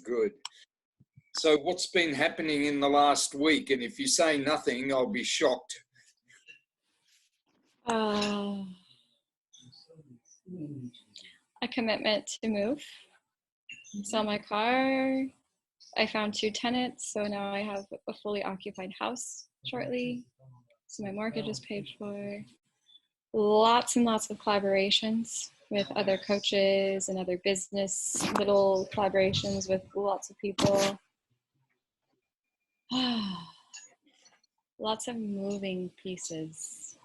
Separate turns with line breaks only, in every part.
good. So what's been happening in the last week? And if you say nothing, I'll be shocked.
A commitment to move, sell my car. I found 2 tenants, so now I have a fully occupied house shortly. So my mortgage is paid for. Lots and lots of collaborations with other coaches and other business, little collaborations with lots of people. Lots of moving pieces.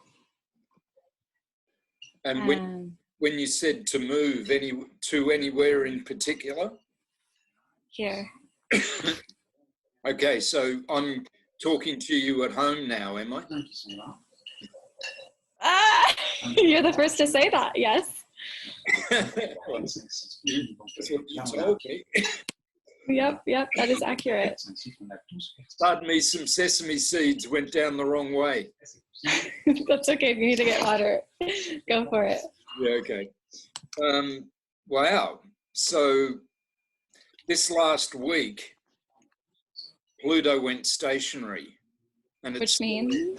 And when you said to move to anywhere in particular?
Here.
Okay, so I'm talking to you at home now, am I?
You're the first to say that, yes.
That's what you told me.
Yep, that is accurate.
Pardon me, some sesame seeds went down the wrong way.
That's okay, if you need to get water, go for it.
Yeah, okay. Wow. So this last week, Pluto went stationary. And
Which means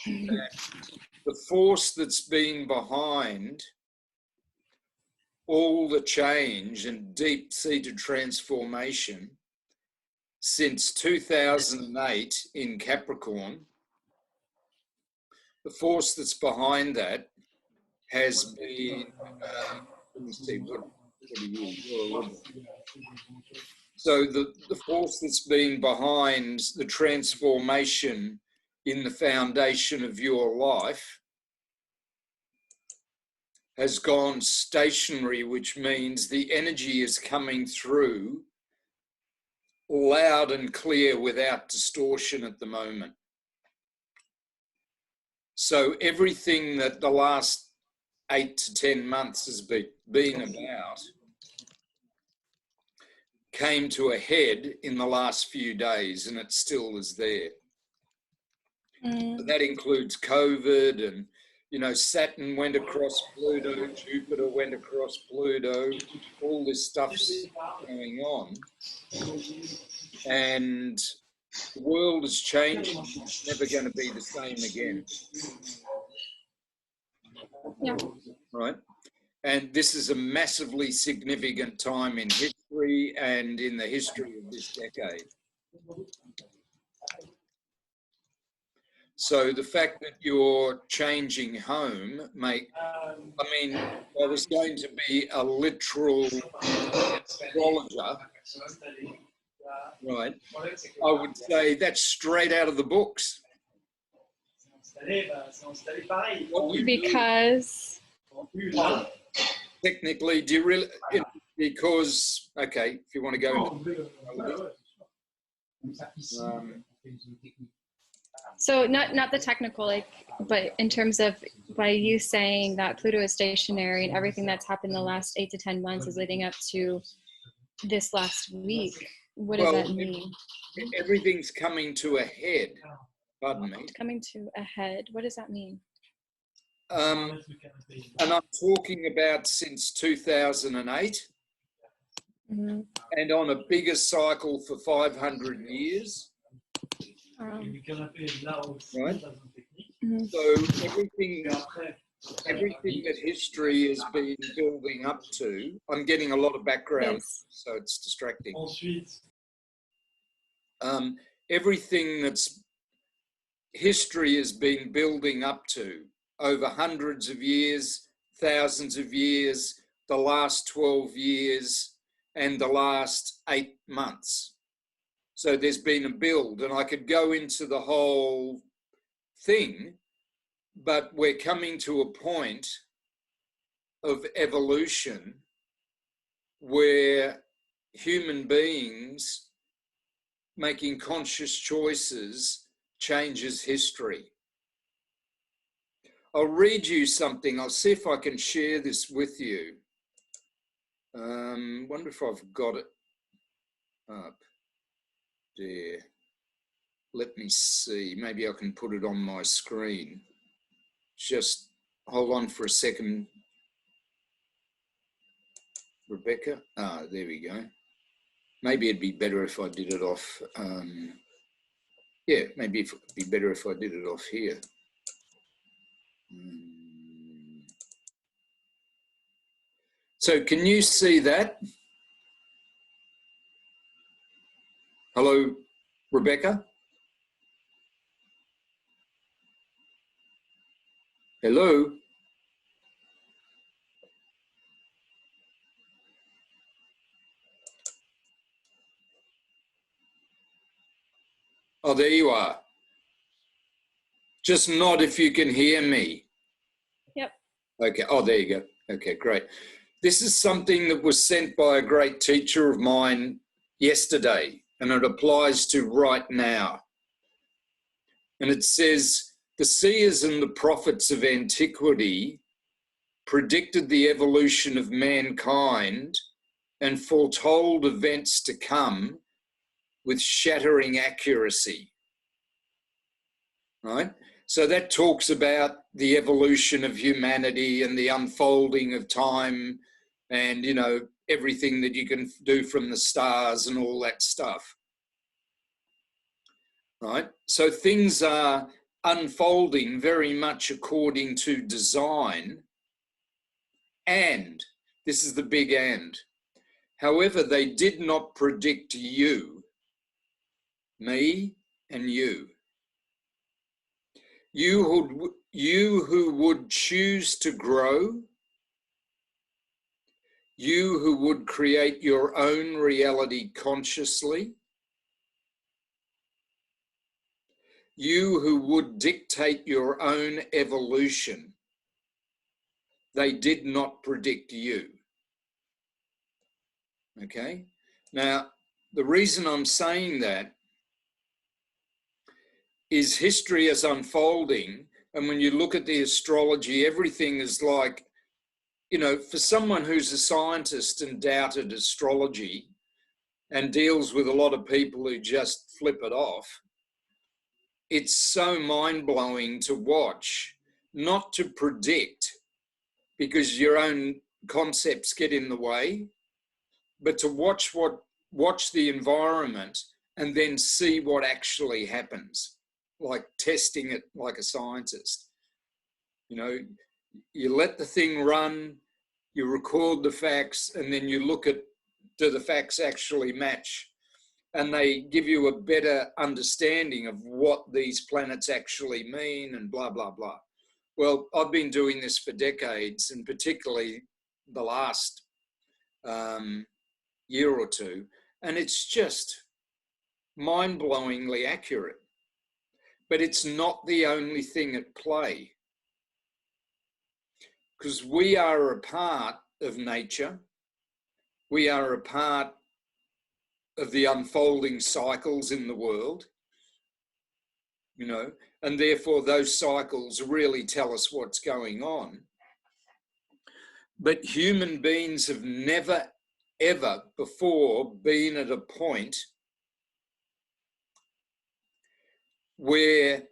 that the force that's been behind all the change and deep-seated transformation since 2008 in Capricorn, the force that's behind that has been, let me see, so the force that's been behind the transformation in the foundation of your life has gone stationary, which means the energy is coming through loud and clear without distortion at the moment. So everything that the last 8 to 10 months has been about came to a head in the last few days, and it still is there. That includes COVID, and Saturn went across Pluto, Jupiter went across Pluto, all this stuff's going on. And the world is changing. It's never going to be the same again.
Yeah.
Right? And this is a massively significant time in history and in the history of this decade. So the fact that you're changing home, I was going to be a literal astrologer, right? I would say that's straight out of the books.
Because?
Technically, do you really? Because, okay, if you want to go into
so not the technical, but in terms of by you saying that Pluto is stationary and everything that's happened the last 8 to 10 months is leading up to this last week. What does that mean?
Everything's coming to a head. Pardon me.
Coming to a head. What does that mean?
And I'm talking about since 2008, and on a bigger cycle for 500 years. Right? So everything that history has been building up to, I'm getting a lot of background, so it's distracting. Everything that's history has been building up to over hundreds of years, thousands of years, the last 12 years, and the last 8 months. So there's been a build, and I could go into the whole thing, but we're coming to a point of evolution where human beings making conscious choices changes history. I'll read you something. I'll see if I can share this with you. Wonder if I've got it up there. Let me see. Maybe I can put it on my screen. Just hold on for a second. Rebecca? Ah, there we go. Maybe it'd be better if I did it off. Yeah, maybe it'd be better if I did it off here. So can you see that? Hello, Rebecca? Hello? Oh, there you are. Just nod if you can hear me.
Yep.
Okay. Oh, there you go. Okay, great. This is something that was sent by a great teacher of mine yesterday, and it applies to right now. And it says, the seers and the prophets of antiquity predicted the evolution of mankind and foretold events to come with shattering accuracy. Right? So that talks about the evolution of humanity and the unfolding of time and, you know, everything that you can do from the stars and all that stuff. Right? So things are unfolding very much according to design. And, this is the big and, however, they did not predict you, me and you. You who would choose to grow, you who would create your own reality consciously, you who would dictate your own evolution, they did not predict you. Okay? Now, the reason I'm saying that is history is unfolding, and when you look at the astrology, everything is like, you know, for someone who's a scientist and doubted astrology and deals with a lot of people who just flip it off, it's so mind-blowing to watch, not to predict because your own concepts get in the way, but to watch the environment and then see what actually happens, like testing it like a scientist. You know, you let the thing run, you record the facts, and then you look at, do the facts actually match? And they give you a better understanding of what these planets actually mean and blah, blah, blah. Well, I've been doing this for decades, and particularly the last year or two, and it's just mind-blowingly accurate. But it's not the only thing at play, because we are a part of nature. We are a part of the unfolding cycles in the world, you know, and therefore those cycles really tell us what's going on. But human beings have never, ever before been at a point where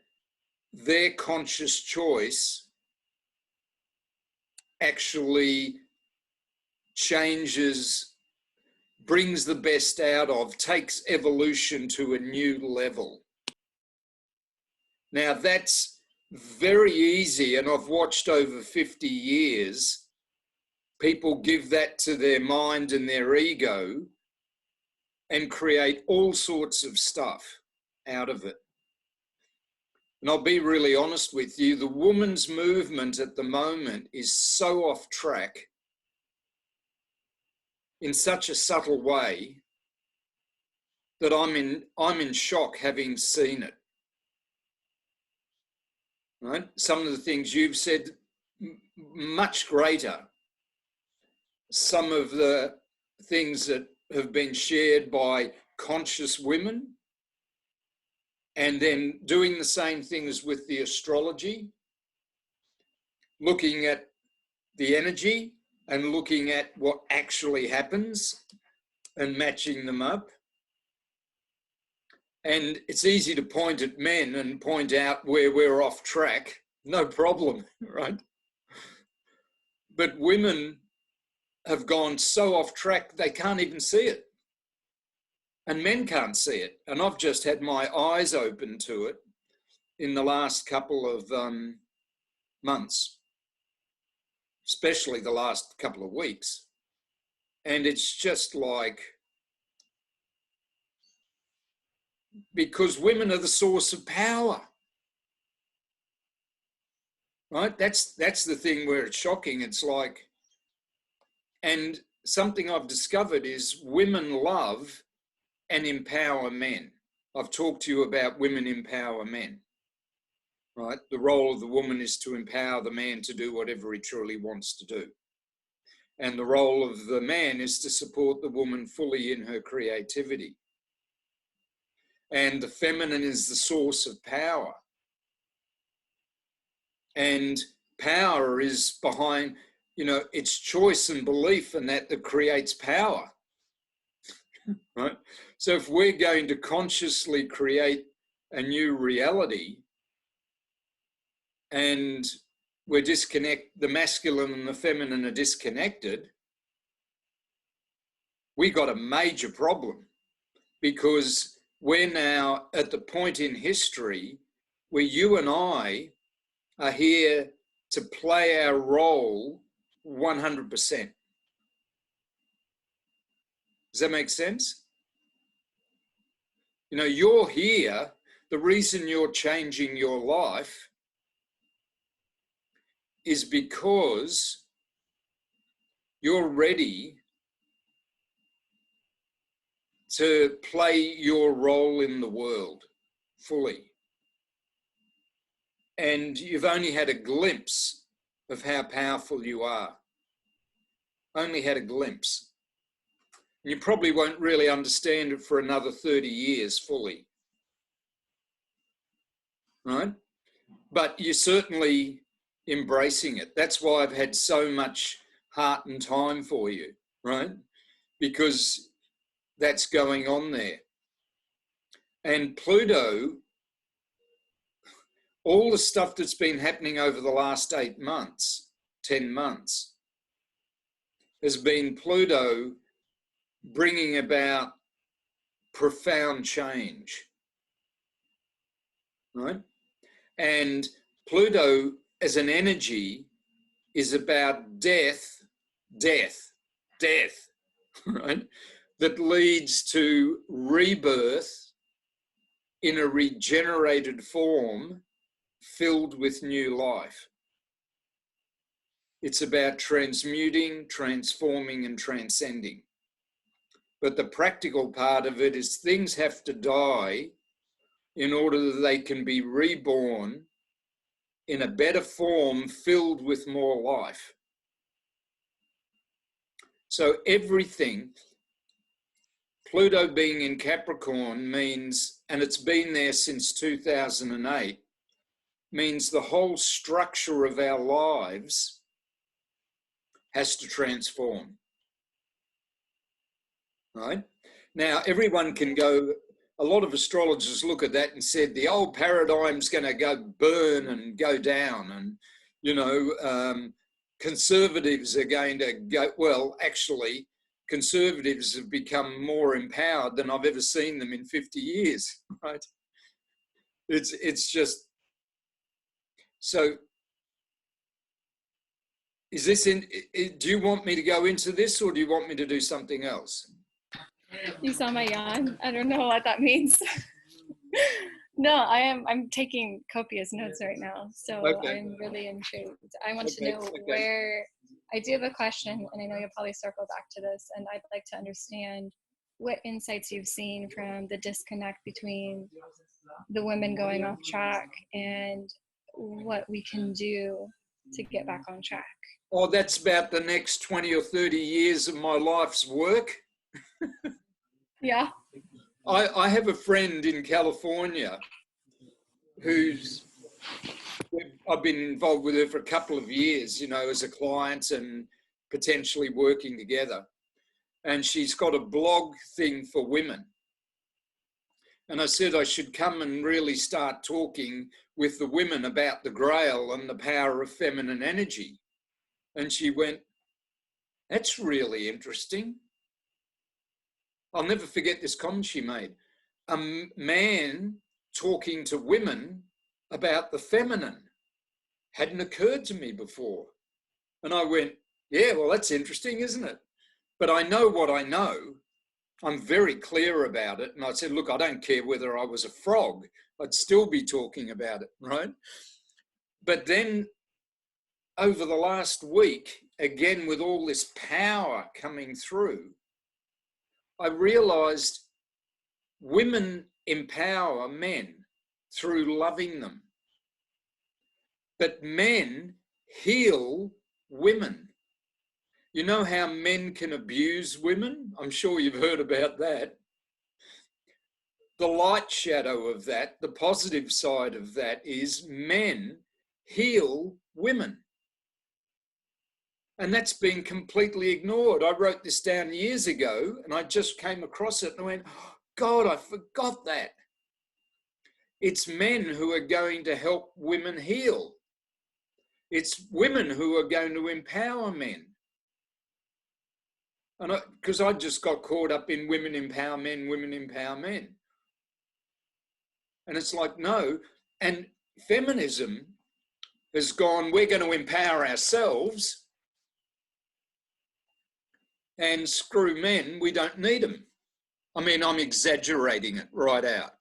their conscious choice actually changes, brings the best out of, takes evolution to a new level. Now that's very easy, and I've watched over 50 years, people give that to their mind and their ego and create all sorts of stuff out of it. And I'll be really honest with you, the women's movement at the moment is so off track in such a subtle way that I'm in shock having seen it. Right? Some of the things you've said, much greater. Some of the things that have been shared by conscious women, and then doing the same things with the astrology, looking at the energy and looking at what actually happens and matching them up. And it's easy to point at men and point out where we're off track, no problem, right? But women have gone so off track they can't even see it. And men can't see it. And I've just had my eyes open to it in the last couple of months, especially the last couple of weeks. And it's just like, because women are the source of power, right? That's the thing where it's shocking. It's like, and something I've discovered is women love and empower men. I've talked to you about women empower men, right? The role of the woman is to empower the man to do whatever he truly wants to do. And the role of the man is to support the woman fully in her creativity. And the feminine is the source of power. And power is behind, it's choice and belief, and that creates power, right? So if we're going to consciously create a new reality and the masculine and the feminine are disconnected, we got a major problem, because we're now at the point in history where you and I are here to play our role 100%. Does that make sense? You're here. The reason you're changing your life is because you're ready to play your role in the world fully. And you've only had a glimpse of how powerful you are. Only had a glimpse. And you probably won't really understand it for another 30 years fully. Right? But you're certainly embracing it. That's why I've had so much heart and time for you, right? Because that's going on there. And Pluto, all the stuff that's been happening over the last 8 months, 10 months, has been Pluto bringing about profound change, right? And Pluto as an energy is about death, right? That leads to rebirth in a regenerated form filled with new life. It's about transmuting, transforming, and transcending. But the practical part of it is things have to die in order that they can be reborn in a better form filled with more life. So everything, Pluto being in Capricorn means, and it's been there since 2008, means the whole structure of our lives has to transform, right? Now, everyone can go, a lot of astrologers look at that and said the old paradigm's going to go burn and go down, and, conservatives are going to go, well, actually, conservatives have become more empowered than I've ever seen them in 50 years, right? It's just, so is this do you want me to go into this, or do you want me to do something else?
You saw my yawn? I don't know what that means. No, I'm taking copious notes right now, so okay. I'm really intrigued. I want to know where, I do have a question, and I know you'll probably circle back to this, and I'd like to understand what insights you've seen from the disconnect between the women going off track and what we can do to get back on track.
Oh, that's about the next 20 or 30 years of my life's work.
Yeah.
I have a friend in California I've been involved with her for a couple of years, as a client and potentially working together. And she's got a blog thing for women. And I said I should come and really start talking with the women about the Grail and the power of feminine energy. And she went, That's really interesting. I'll never forget this comment she made. A man talking to women about the feminine hadn't occurred to me before. And I went, yeah, well, that's interesting, isn't it? But I know what I know. I'm very clear about it. And I said, look, I don't care whether I was a frog. I'd still be talking about it, right? But then over the last week, again, with all this power coming through, I realized women empower men through loving them. But men heal women. You know how men can abuse women? I'm sure you've heard about that. The light shadow of that, the positive side of that is men heal women. And that's been completely ignored. I wrote this down years ago and I just came across it and I went, oh, God, I forgot that. It's men who are going to help women heal. It's women who are going to empower men. And because I just got caught up in women empower men, women empower men. And it's like, no. And feminism has gone, we're going to empower ourselves and screw men, we don't need them. I mean, I'm exaggerating it right out,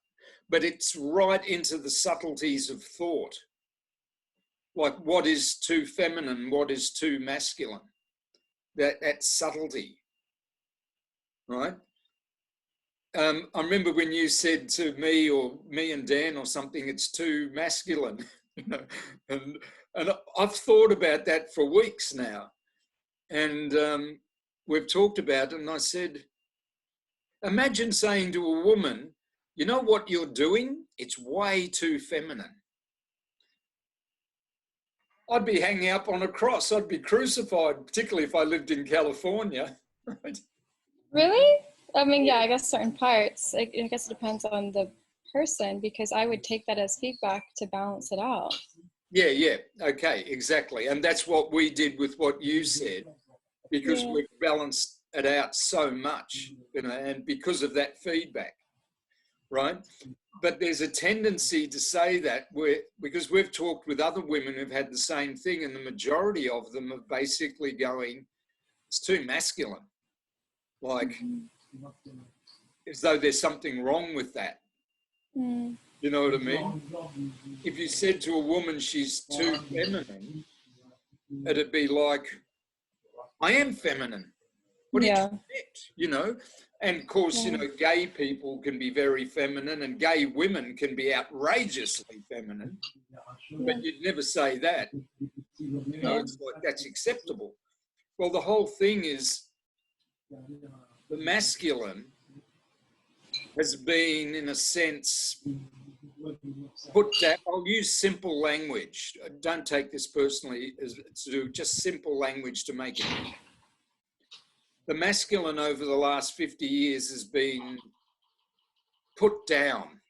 but it's right into the subtleties of thought. Like what is too feminine, what is too masculine? That subtlety, right? I remember when you said to me or me and Dan or something, it's too masculine, you know, and I've thought about that for weeks now. And we've talked about it and I said, imagine saying to a woman, you know what you're doing? It's way too feminine. I'd be hanging up on a cross. I'd be crucified, particularly if I lived in California. Right?
Really? I mean, yeah, I guess certain parts. I guess it depends on the person, because I would take that as feedback to balance it out.
Yeah. Okay, exactly. And that's what we did with what you said, because we've balanced it out so much, you know, and because of that feedback, right? But there's a tendency to say that because we've talked with other women who've had the same thing, and the majority of them are basically going, it's too masculine. Like, as though there's something wrong with that. You know what I mean? If you said to a woman she's too feminine, it'd be like, I am feminine. What do you expect? You know? And of course, you know, gay people can be very feminine and gay women can be outrageously feminine, but you'd never say that. You know, it's like that's acceptable. Well, the whole thing is the masculine has been, in a sense, put down. I'll use simple language. Don't take this personally, as to do just simple language to make it. The masculine over the last 50 years has been put down,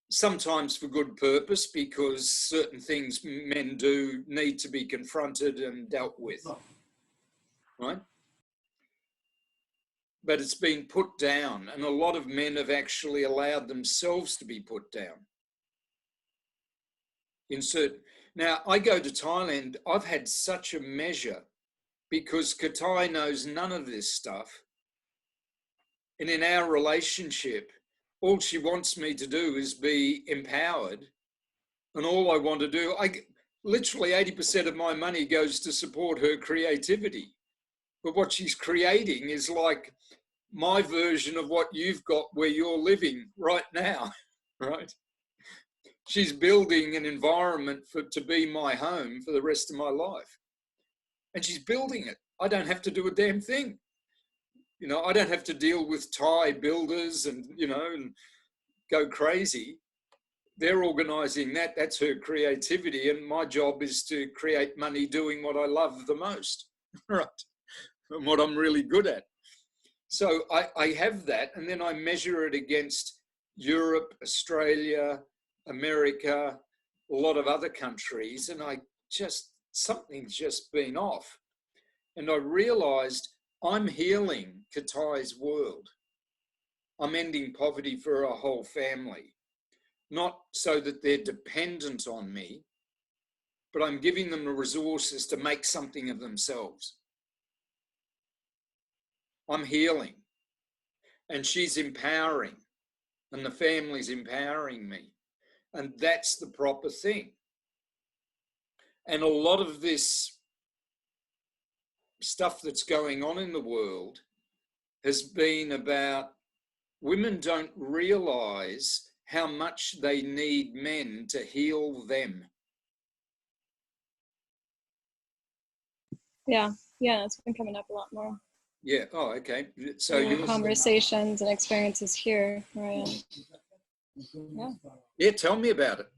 sometimes for good purpose, because certain things men do need to be confronted and dealt with, right? But it's been put down, and a lot of men have actually allowed themselves to be put down. Now, I go to Thailand, I've had such a measure because Katai knows none of this stuff. And in our relationship, all she wants me to do is be empowered. And all I want to do, literally 80% of my money goes to support her creativity. But what she's creating is like my version of what you've got where you're living right now, right? She's building an environment to be my home for the rest of my life. And she's building it. I don't have to do a damn thing. You know, I don't have to deal with Thai builders and, you know, and go crazy. They're organising that. That's her creativity. And my job is to create money doing what I love the most, right? And what I'm really good at. So I have that. And then I measure it against Europe, Australia, America, a lot of other countries. And something's just been off. And I realized I'm healing Katai's world. I'm ending poverty for a whole family, not so that they're dependent on me, but I'm giving them the resources to make something of themselves. I'm healing, and she's empowering, and the family's empowering me. And that's the proper thing. And a lot of this stuff that's going on in the world has been about women don't realize how much they need men to heal them.
Yeah, it's been coming up a lot more.
Yeah. Oh, okay. So
conversations and experiences here where I am.
Yeah. Tell me about it.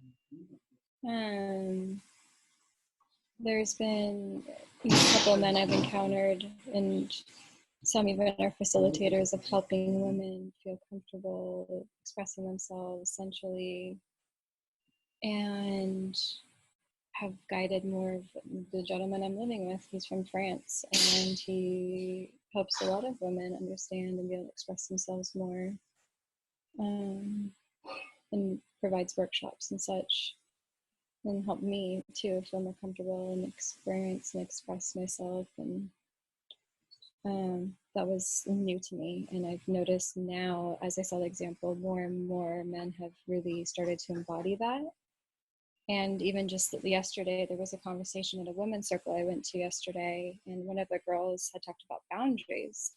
There's been a couple of men I've encountered, and some even are facilitators of helping women feel comfortable expressing themselves essentially, and have guided more of the gentleman I'm living with. He's from France, and he helps a lot of women understand and be able to express themselves more, and provides workshops and such, and help me too feel more comfortable and experience and express myself. And that was new to me, and I've noticed now, as I saw the example, more and more men have really started to embody that. And even just yesterday, there was a conversation at a women's circle I went to yesterday, and one of the girls had talked about boundaries,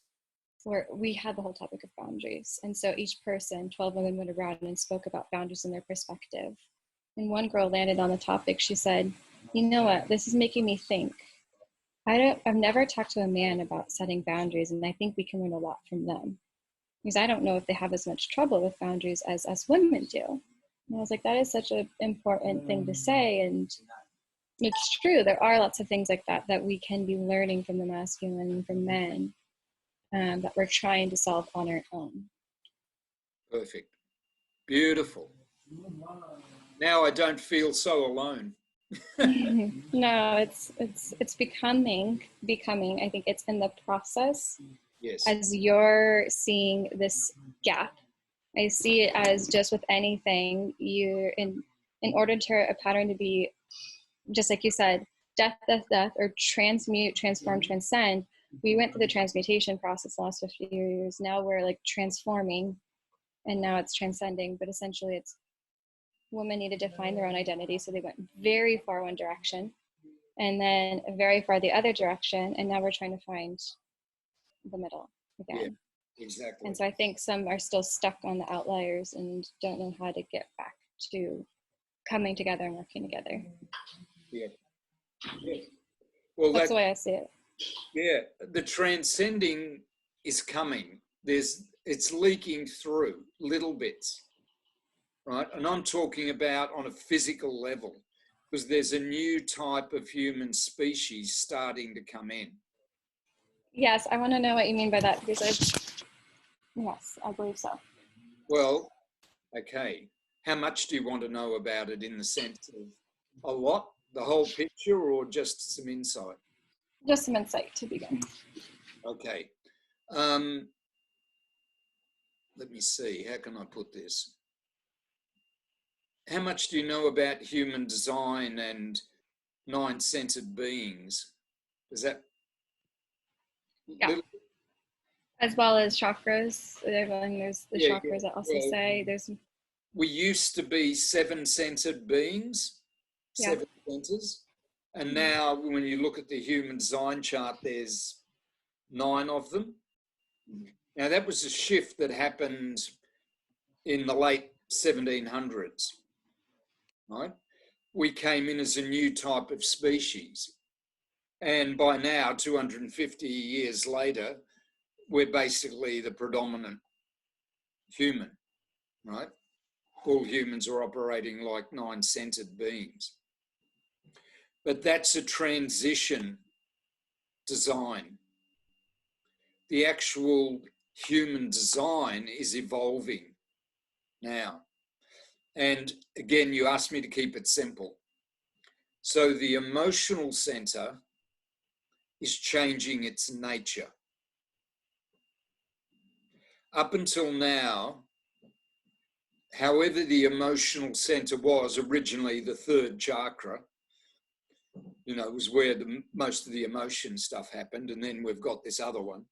where we had the whole topic of boundaries. And so each person, 12 women, went around and spoke about boundaries in their perspective. And one girl landed on the topic. She said, you know what, this is making me think. I've never talked to a man about setting boundaries, and I think we can learn a lot from them. Because I don't know if they have as much trouble with boundaries as us women do. And I was like, that is such an important thing to say. And it's true. There are lots of things like that we can be learning from the masculine and from men, that we're trying to solve on our own.
Perfect. Beautiful. Now I don't feel so alone.
No, it's becoming. I think it's in the process.
Yes.
As you're seeing this gap, I see it as just with anything, you in order for a pattern to be, just like you said, death, or transmute, transform, transcend. We went through the transmutation process the last 50 years. Now we're like transforming, and now it's transcending. But essentially, it's women need to define their own identity. So they went very far one direction, and then very far the other direction, and now we're trying to find the middle again.
Yeah, exactly.
And so I think some are still stuck on the outliers and don't know how to get back to coming together and working together.
Yeah. Well,
that's the way I see it.
Yeah, the transcending is coming. It's leaking through little bits, right? And I'm talking about on a physical level, because there's a new type of human species starting to come in.
Yes, I want to know what you mean by that, because yes, I believe so.
Well, okay. How much do you want to know about it, in the sense of a lot, the whole picture, or just some insight?
Just some insight to begin.
Okay. Let me see. How can I put this? How much do you know about human design and nine-centered beings? Is that?
Yeah. As well as chakras. There's the chakras that also say there's.
We used to be seven-centered beings, seven centers. And now when you look at the human design chart, there's 9 of them. Now that was a shift that happened in the late 1700s, right? We came in as a new type of species. And by now, 250 years later, we're basically the predominant human, right? All humans are operating like nine-centered beings. But that's a transition design. The actual human design is evolving now. And again, you asked me to keep it simple. So the emotional center is changing its nature. Up until now, however the emotional center was originally the third chakra, you know, was where most of the emotion stuff happened, and then we've got this other one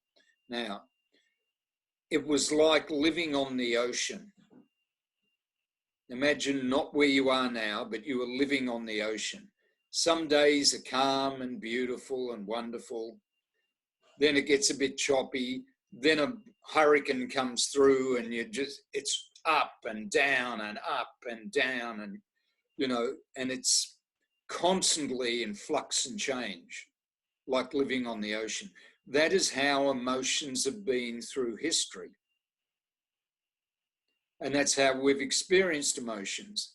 now. It was like living on the ocean. Imagine not where you are now, but you are living on the ocean. Some days are calm and beautiful and wonderful. Then it gets a bit choppy. Then a hurricane comes through and it's up and down and up and down, and, you know, and it's constantly in flux and change, like living on the ocean. That is how emotions have been through history. And that's how we've experienced emotions.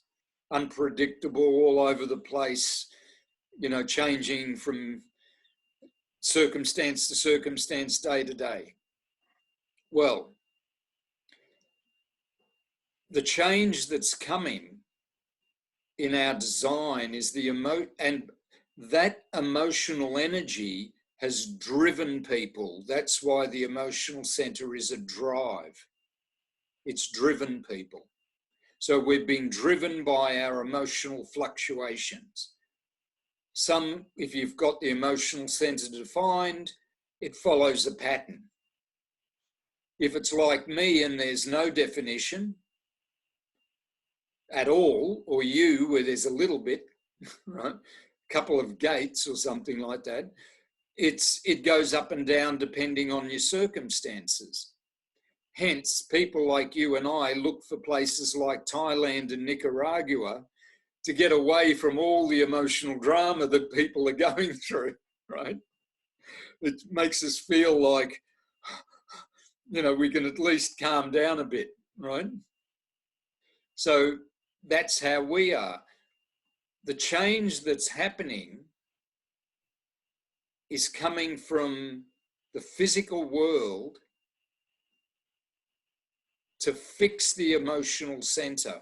Unpredictable, all over the place, you know, changing from circumstance to circumstance, day to day. Well, the change that's coming in our design is and that emotional energy has driven people. That's why the emotional center is a drive. It's driven people. So we've been driven by our emotional fluctuations. Some, if you've got the emotional center defined, it follows a pattern. If it's like me and there's no definition at all, or you, where there's a little bit, right, a couple of gates or something like that, it goes up and down depending on your circumstances. Hence, people like you and I look for places like Thailand and Nicaragua to get away from all the emotional drama that people are going through, right? It makes us feel like, you know, we can at least calm down a bit, right? So that's how we are. The change that's happening is coming from the physical world to fix the emotional center,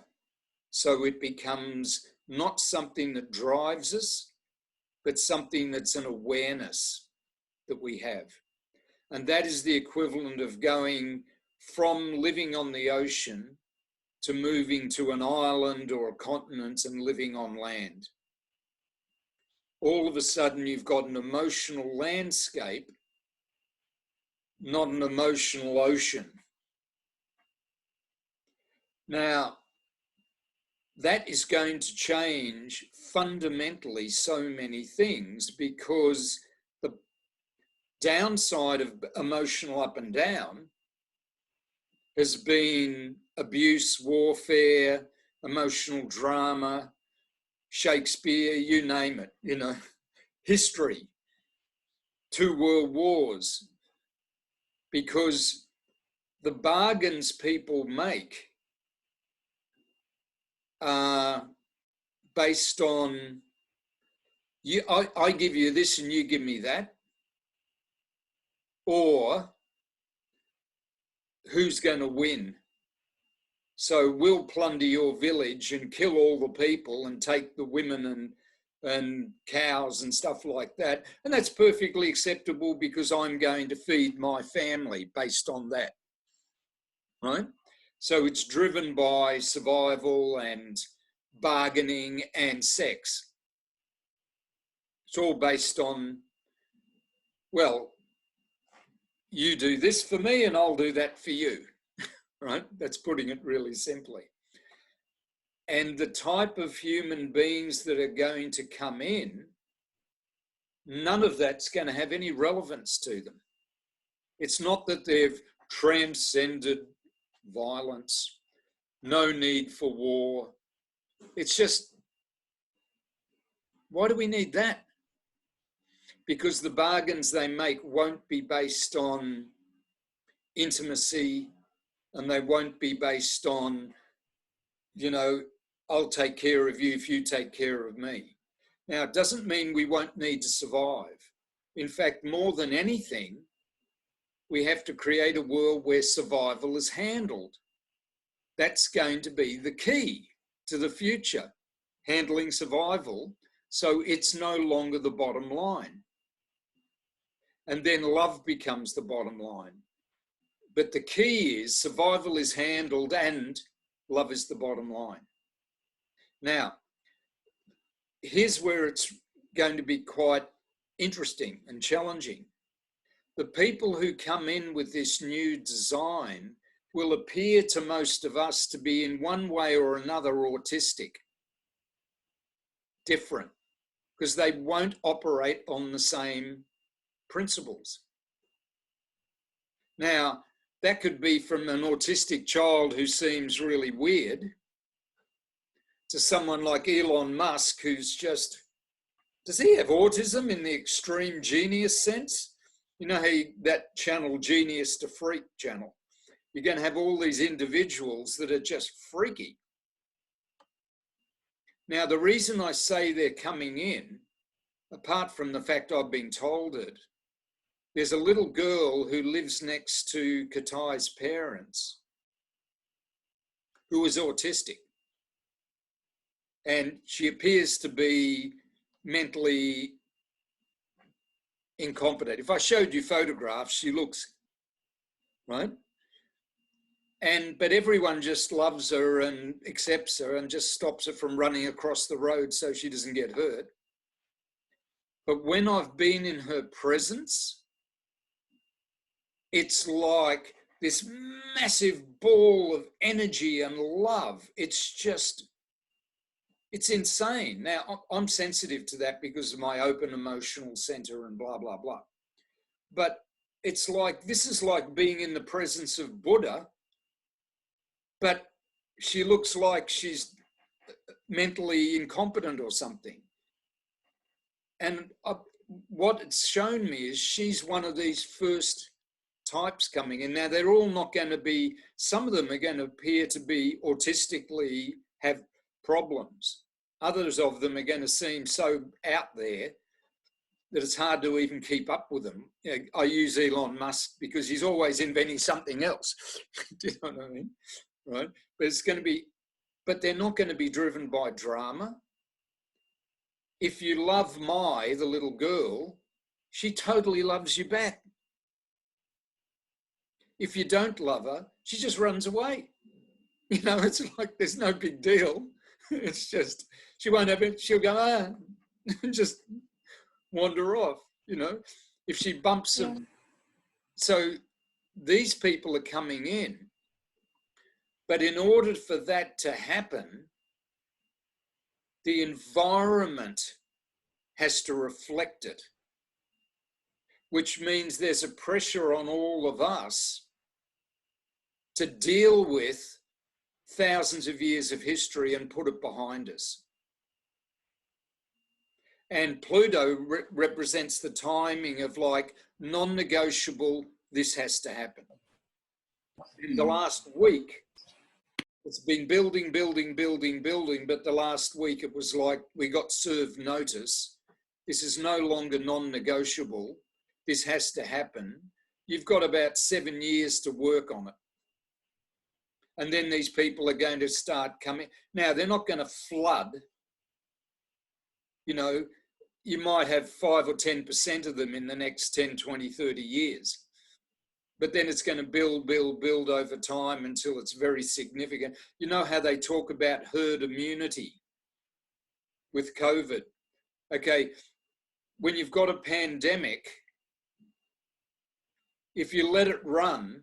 so it becomes not something that drives us, but something that's an awareness that we have. And that is the equivalent of going from living on the ocean to moving to an island or a continent and living on land. All of a sudden, you've got an emotional landscape, not an emotional ocean. Now, that is going to change fundamentally so many things, because the downside of emotional up and down has been abuse, warfare, emotional drama, Shakespeare, you name it, you know, history, 2 world wars, because the bargains people make are based on, I give you this and you give me that, or who's going to win. So we'll plunder your village and kill all the people and take the women and cows and stuff like that. And that's perfectly acceptable because I'm going to feed my family based on that, right? So it's driven by survival and bargaining and sex. It's all based on, well, you do this for me and I'll do that for you, right? That's putting it really simply. And the type of human beings that are going to come in, none of that's going to have any relevance to them. It's not that they've transcended violence, no need for war. It's just, why do we need that? Because the bargains they make won't be based on intimacy, and they won't be based on, you know, I'll take care of you if you take care of me. Now, it doesn't mean we won't need to survive. In fact, more than anything, we have to create a world where survival is handled. That's going to be the key to the future, handling survival, so it's no longer the bottom line. and then love becomes the bottom line. But the key is survival is handled and love is the bottom line. Now, here's where it's going to be quite interesting and challenging. The people who come in with this new design will appear to most of us to be in one way or another autistic, different, because they won't operate on the same principles. Now, that could be from an autistic child who seems really weird to someone like Elon Musk, who's just, does he have autism in the extreme genius sense? You know, that channel, Genius to Freak channel, you're going to have all these individuals that are just freaky. Now, the reason I say they're coming in, apart from the fact I've been told it, there's a little girl who lives next to Katai's parents who is autistic. And she appears to be mentally incompetent. If I showed you photographs, she looks, right? But everyone just loves her and accepts her and just stops her from running across the road so she doesn't get hurt. But when I've been in her presence, it's like this massive ball of energy and love. It's just, it's insane. Now, I'm sensitive to that because of my open emotional center and blah, blah, blah. But it's like, this is like being in the presence of Buddha, but she looks like she's mentally incompetent or something. And what it's shown me is she's one of these first types coming in. Now, they're all not going to be, some of them are going to appear to be autistically have problems. Others of them are going to seem so out there that it's hard to even keep up with them. You know, I use Elon Musk because he's always inventing something else. Do you know what I mean? Right? But it's going to be, but they're not going to be driven by drama. If you love Mai, the little girl, she totally loves you back. If you don't love her, she just runs away. You know, it's like there's no big deal. It's just, she won't have it. She'll go, and just wander off, you know. If she bumps them. So these people are coming in. But in order for that to happen, the environment has to reflect it, which means there's a pressure on all of us to deal with thousands of years of history and put it behind us. And Pluto represents the timing of like non-negotiable, this has to happen. In the last week, it's been building, but the last week it was like we got served notice. This is no longer non-negotiable. This has to happen. You've got about 7 years to work on it. And then these people are going to start coming. Now, they're not going to flood. You know, you might have 5 or 10% of them in the next 10, 20, 30 years. But then it's going to build over time until it's very significant. You know how they talk about herd immunity with COVID? Okay, when you've got a pandemic, if you let it run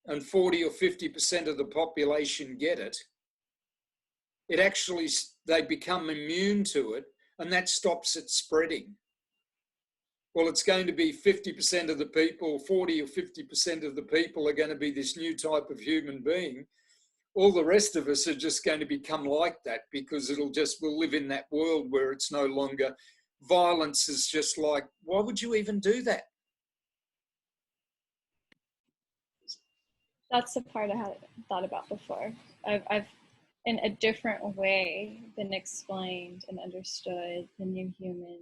and 40 or 50% of the population get it, it actually, they become immune to it, and that stops it spreading. Well, it's going to be 50% of the people, 40 or 50% of the people are going to be this new type of human being. All the rest of us are just going to become like that because we'll live in that world where it's no longer, violence is just like, why would you even do that?
That's the part I hadn't thought about before. I've in a different way been explained and understood the new human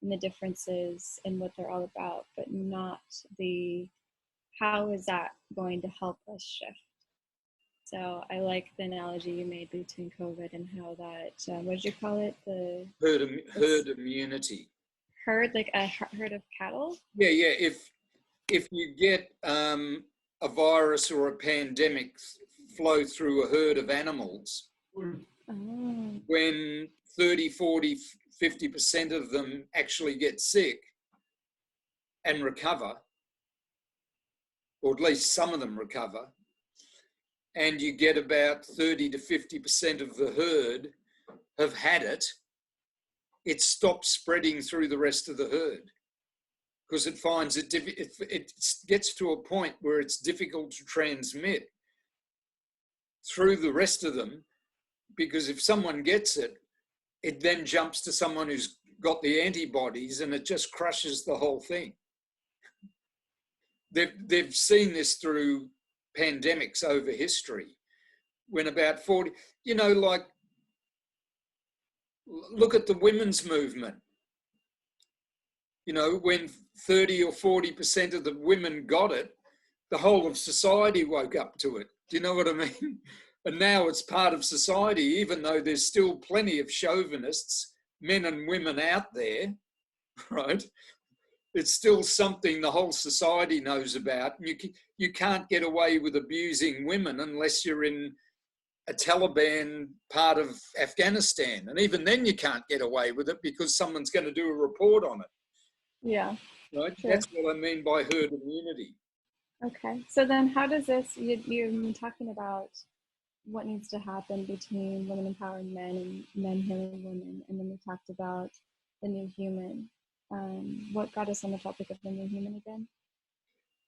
and the differences and what they're all about, but not the how is that going to help us shift. So I like the analogy you made between COVID and how that, what did you call it? The
herd immunity.
herd, like a herd of cattle?
Yeah, yeah. If you get a virus or a pandemic flow through a herd of animals, when 30, 40, 50% of them actually get sick and recover, or at least some of them recover, and you get about 30 to 50% of the herd have had it, it stops spreading through the rest of the herd because it finds it gets to a point where it's difficult to transmit through the rest of them, because if someone gets it, it then jumps to someone who's got the antibodies and it just crushes the whole thing. They've seen this through pandemics over history, when about 40, you know, like, look at the women's movement. You know, when 30 or 40% of the women got it, the whole of society woke up to it. Do you know what I mean? And now it's part of society, even though there's still plenty of chauvinists, men and women out there, right? It's still something the whole society knows about. You can't get away with abusing women unless you're in a Taliban part of Afghanistan. And even then you can't get away with it because someone's going to do a report on it.
Yeah.
Right?
Sure.
That's what I mean by herd immunity.
Okay. So then how does this, you've been talking about what needs to happen between women empowering men and men healing women. And then we talked about the new human. What got us on the topic of the new human again?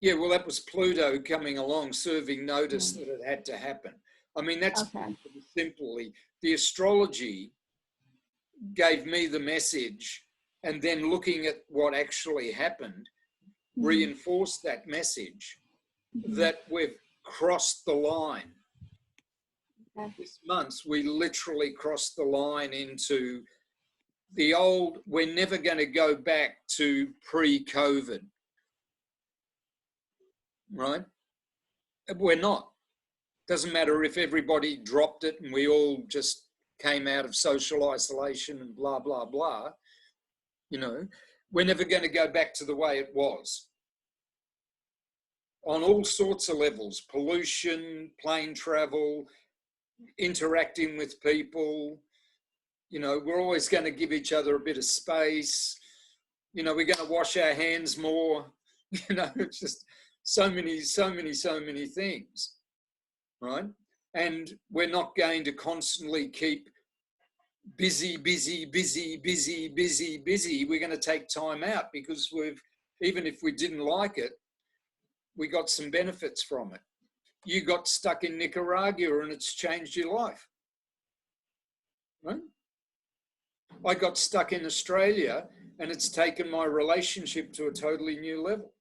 Yeah, well, that was Pluto coming along, serving notice that it had to happen. I mean, that's simply, the astrology gave me the message, and then looking at what actually happened reinforced that message that we've crossed the line. This month, we literally crossed the line into the old, we're never going to go back to pre-COVID, right? We're not. Doesn't matter if everybody dropped it and we all just came out of social isolation and blah, blah, blah. You know, we're never going to go back to the way it was. On all sorts of levels, pollution, plane travel, interacting with people. You know, we're always going to give each other a bit of space. You know, we're going to wash our hands more. You know, it's just so many things, right? And we're not going to constantly keep busy. We're going to take time out because even if we didn't like it, we got some benefits from it. You got stuck in Nicaragua and it's changed your life, right? I got stuck in Australia and it's taken my relationship to a totally new level.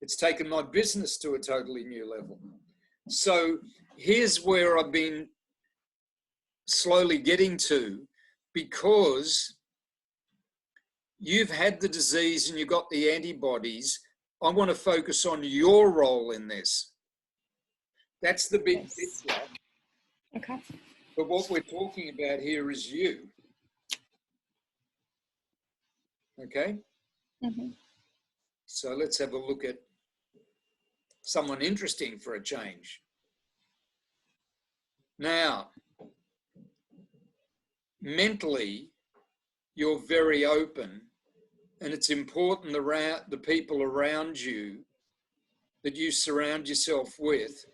It's taken my business to a totally new level. So here's where I've been slowly getting to, because you've had the disease and you've got the antibodies. I want to focus on your role in this. That's the big picture.
Okay.
But what we're talking about here is you. Okay? So let's have a look at someone interesting for a change. Now, mentally, you're very open, and it's important around the people around you that you surround yourself with